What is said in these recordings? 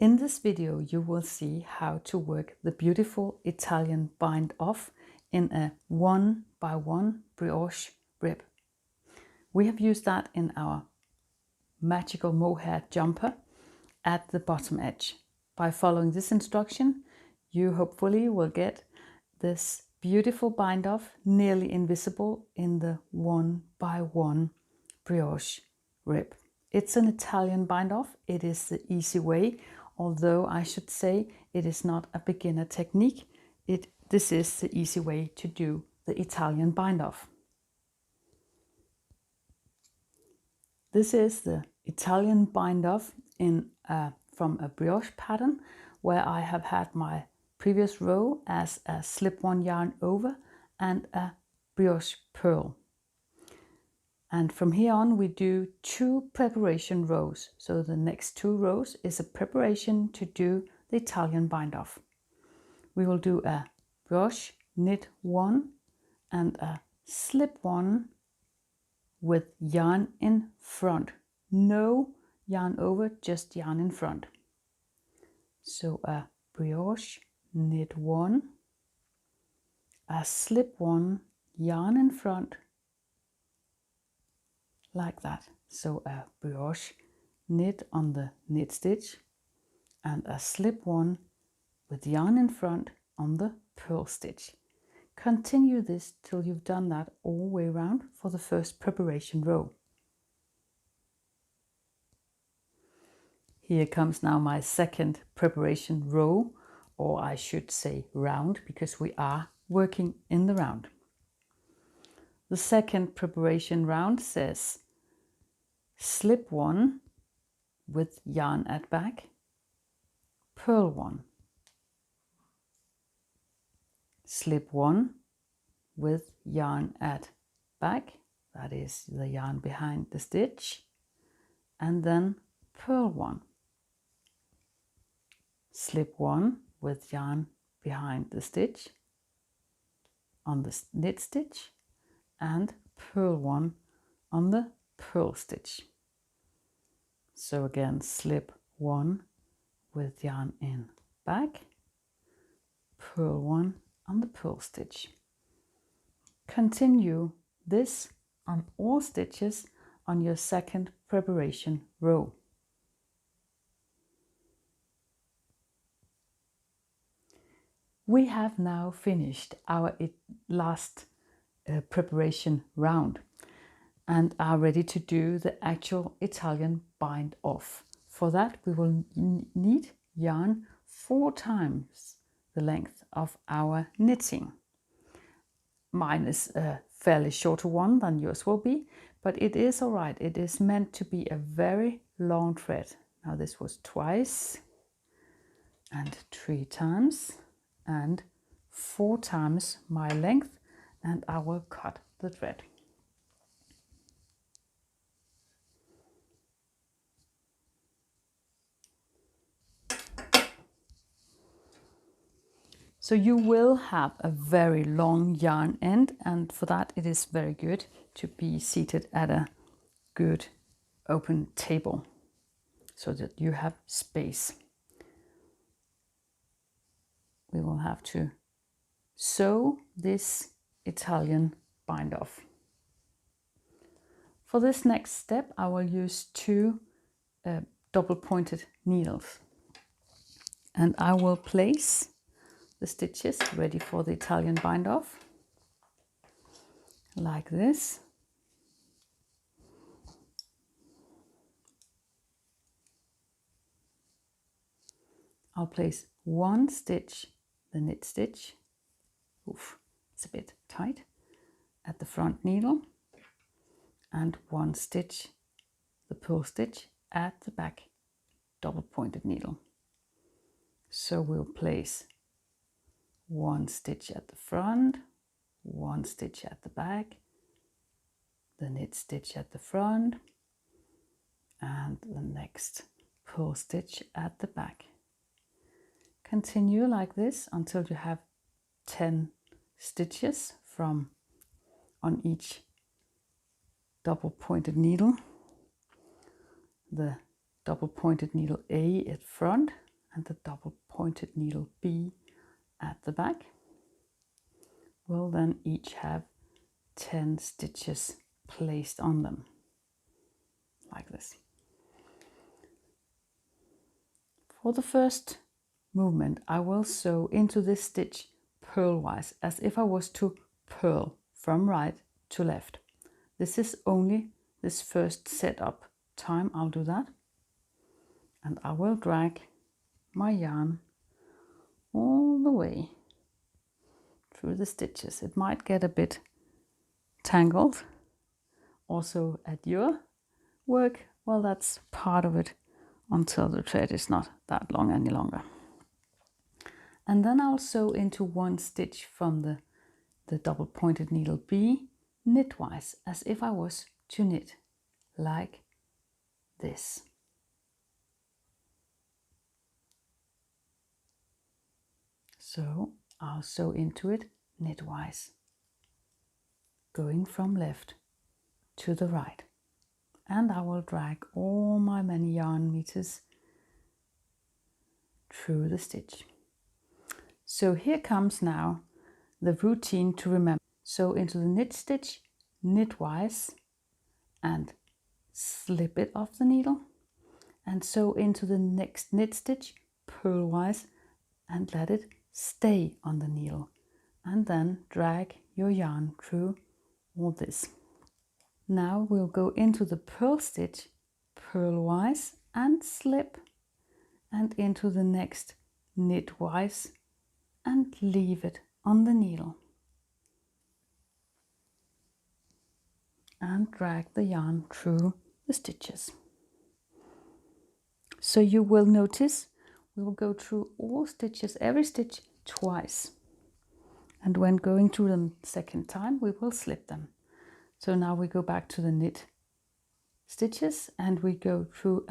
In this video you will see how to work the beautiful Italian bind off in a 1x1 brioche rib. We have used that in our magical mohair jumper at the bottom edge. By following this instruction, you hopefully will get this beautiful bind off nearly invisible in the 1x1 brioche rib. It's an Italian bind off. It is the easy way, although I should say it is not a beginner technique. This is the easy way to do the Italian bind off. This is the Italian bind off from a brioche pattern, where I have had my previous row as a slip-on yarn over and a brioche purl. And from here on we do 2 preparation rows. So the next 2 rows is a preparation to do the Italian bind off. We will do a brioche knit 1 and a slip 1 with yarn in front. No yarn over, just yarn in front. So a brioche knit 1, a slip 1, yarn in front, like that. So a brioche knit on the knit stitch and a slip 1 with yarn in front on the purl stitch. Continue this till you've done that all the way around for the first preparation row. Here comes now my second preparation row, or I should say round, because we are working in the round. The second preparation round says slip 1 with yarn at back, purl 1, slip 1 with yarn at back, that is the yarn behind the stitch, and then purl 1, slip 1 with yarn behind the stitch on the knit stitch, and purl 1 on the purl stitch. So again, slip 1 with yarn in back, purl 1 on the purl stitch. Continue this on all stitches on your second preparation row. We have now finished our last preparation round and are ready to do the actual Italian bind off. For that we will need yarn 4 times the length of our knitting. Mine is a fairly shorter one than yours will be, but it is all right. It is meant to be a very long thread. Now this was twice and 3 times and 4 times my length, and I will cut the thread. So you will have a very long yarn end, and for that it is very good to be seated at a good open table so that you have space. We will have to sew this Italian bind off. For this next step I will use 2 double pointed needles, and I will place the stitches ready for the Italian bind off like this. I'll place 1 stitch, the knit stitch, it's a bit tight, at the front needle, and 1 stitch, the purl stitch, at the back double pointed needle. So we'll place 1 stitch at the front, 1 stitch at the back, the knit stitch at the front, and the next purl stitch at the back. Continue like this until you have 10 stitches on each double pointed needle. The double pointed needle A at front and the double pointed needle B at the back will then each have 10 stitches placed on them, like this. For the first movement, I will sew into this stitch purlwise, as if I was to purl from right to left. This is only this first setup time I'll do that. And I will drag my yarn all the way through the stitches. It might get a bit tangled also at your work. Well, that's part of it until the thread is not that long any longer. And then I'll sew into one stitch from the double pointed needle B knitwise, as if I was to knit, like this. So I'll sew into it knitwise, going from left to the right. And I will drag all my many yarn meters through the stitch. So here comes now the routine to remember. Sew into the knit stitch knitwise and slip it off the needle, and sew into the next knit stitch purlwise and let it stay on the needle, and then drag your yarn through all this. Now we'll go into the purl stitch purlwise and slip, and into the next knitwise and leave it on the needle, and drag the yarn through the stitches. So you will notice we will go through all stitches, every stitch twice, and when going through them second time we will slip them. So now we go back to the knit stitches and we go through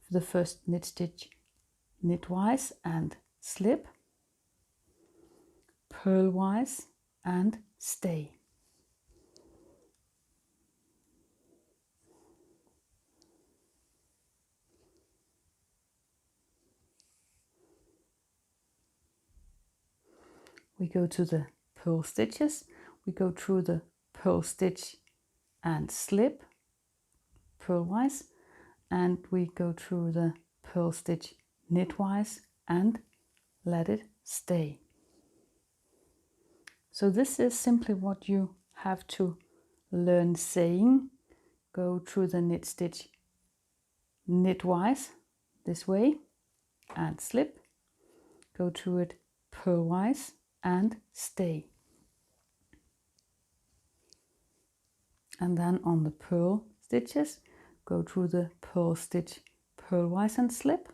the first knit stitch knitwise and slip, purlwise and stay. We go to the purl stitches, we go through the purl stitch and slip purlwise, and we go through the purl stitch knitwise and let it stay. So this is simply what you have to learn saying. Go through the knit stitch knitwise this way and slip, go through it purlwise and stay. And then on the purl stitches, go through the purl stitch purlwise and slip,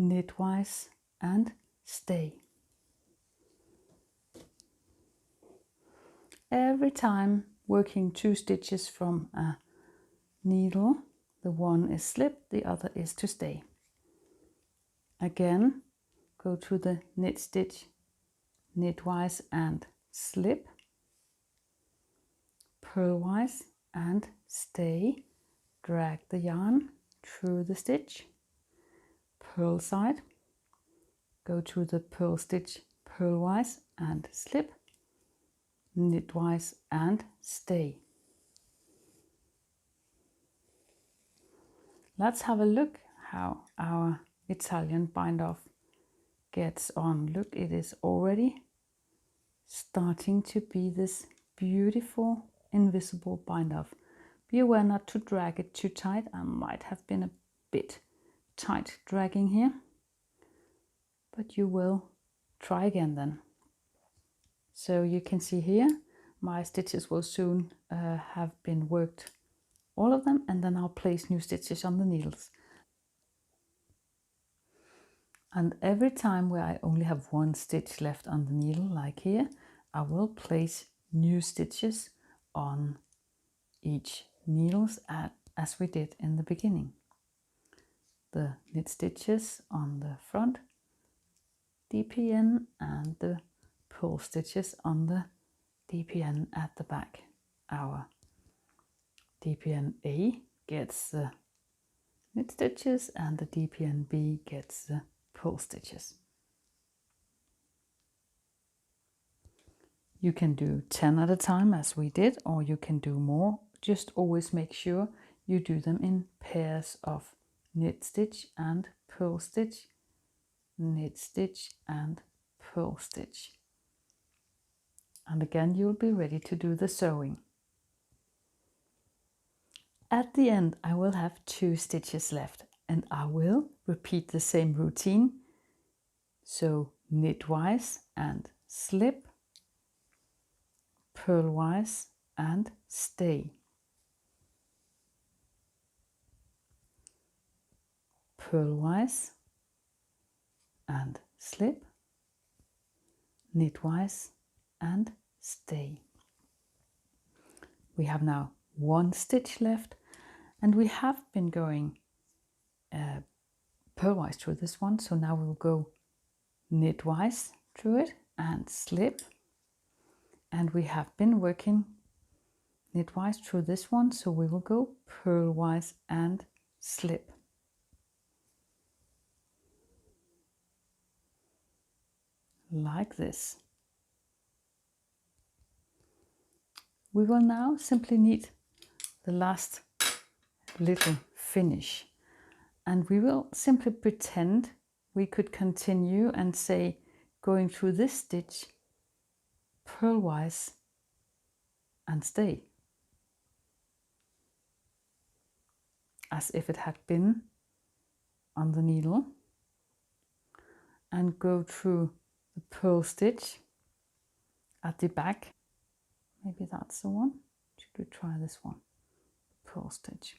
knitwise and stay. Every time working 2 stitches from a needle, the one is slip, the other is to stay. Again, go through the knit stitch knitwise and slip, purlwise and stay, drag the yarn through the stitch, purl side, go through the purl stitch purlwise and slip, knitwise and stay. Let's have a look how our Italian bind off gets on. Look, it is already starting to be this beautiful invisible bind off. Be aware not to drag it too tight. I might have been a bit tight dragging here, but you will try again then. So you can see here my stitches will soon have been worked, all of them, and then I'll place new stitches on the needles. And every time where I only have 1 stitch left on the needle, like here, I will place new stitches on each needles as we did in the beginning. The knit stitches on the front DPN and the purl stitches on the DPN at the back. Our DPN A gets the knit stitches and the DPN B gets the purl stitches. You can do 10 at a time as we did, or you can do more. Just always make sure you do them in pairs of knit stitch and purl stitch, knit stitch and purl stitch. And again, you'll be ready to do the sewing. At the end, I will have 2 stitches left, and I will repeat the same routine. So knitwise and slip, purlwise and stay, purlwise and slip, knitwise and stay. We have now 1 stitch left, and we have been going purlwise through this one, so now we'll go knitwise through it and slip, and we have been working knitwise through this one, so we will go purlwise and slip. Like this. We will now simply knit the last little finish, and we will simply pretend we could continue and say going through this stitch purlwise and stay, as if it had been on the needle, and go through the purl stitch at the back. Maybe that's the one. Should we try this one? Purl stitch.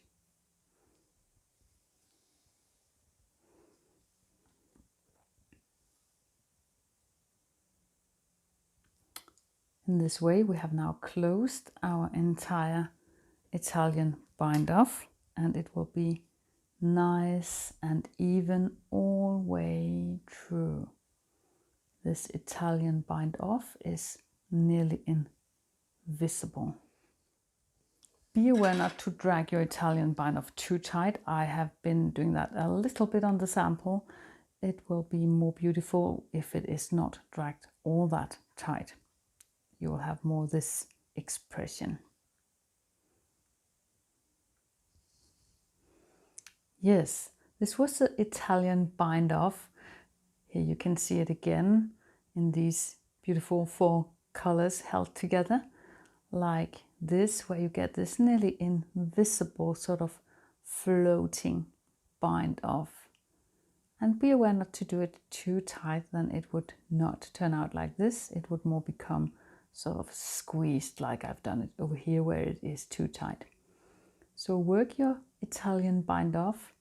In this way, we have now closed our entire Italian bind off, and it will be nice and even all way through. This Italian bind off is nearly invisible. Be aware not to drag your Italian bind off too tight. I have been doing that a little bit on the sample. It will be more beautiful if it is not dragged all that tight. You will have more this expression. Yes, this was the Italian bind off. Here you can see it again in these beautiful 4 colors held together like this, where you get this nearly invisible sort of floating bind off. And be aware not to do it too tight, then it would not turn out like this. It would more become sort of squeezed, like I've done it over here where it is too tight. So work your Italian bind off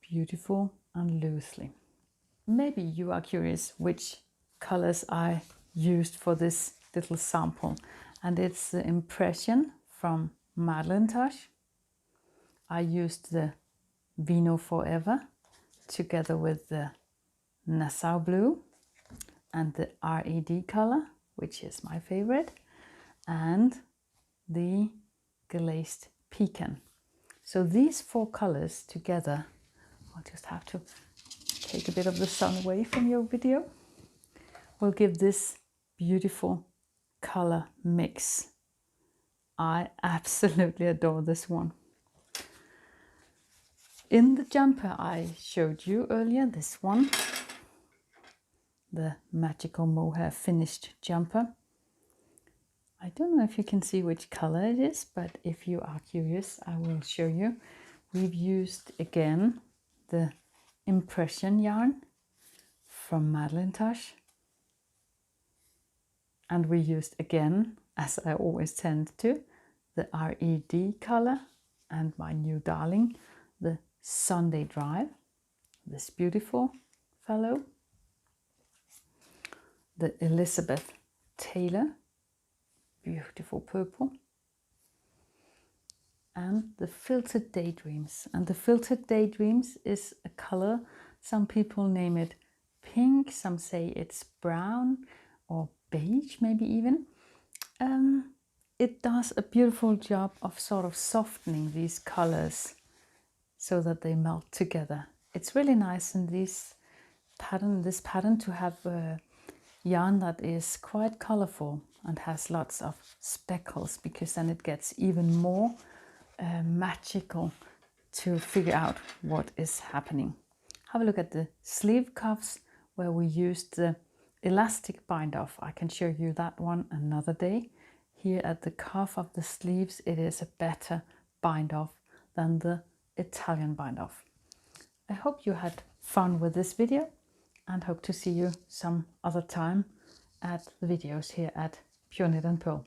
beautiful and loosely. Maybe you are curious which colors I used for this little sample, and it's the Impression from Madelinetosh. I used the Vino Forever together with the Nassau Blue and the Red color, which is my favorite, and the Glazed Pecan. So these 4 colors together, I'll just have to take a bit of the sun away from your video, will give this beautiful color mix. I absolutely adore this one. In the jumper I showed you earlier, this one, the Magical Mohair finished jumper. I don't know if you can see which color it is, but if you are curious, I will show you. We've used again the Impression yarn from Madelinetosh, and we used again, as I always tend to, the Red color, and my new darling, the Sunday Drive, this beautiful fellow, the Elizabeth Taylor, beautiful purple, and the Filtered Daydreams. And the Filtered Daydreams is a color, some people name it pink, some say it's brown or beige maybe even. It does a beautiful job of sort of softening these colors so that they melt together. It's really nice in these pattern, this pattern, to have yarn that is quite colorful and has lots of speckles, because then it gets even more magical to figure out what is happening. Have a look at the sleeve cuffs where we used the elastic bind off. I can show you that one another day. Here at the cuff of the sleeves, it is a better bind off than the Italian bind off. I hope you had fun with this video and hope to see you some other time at the videos here at Pure Knit and Purl.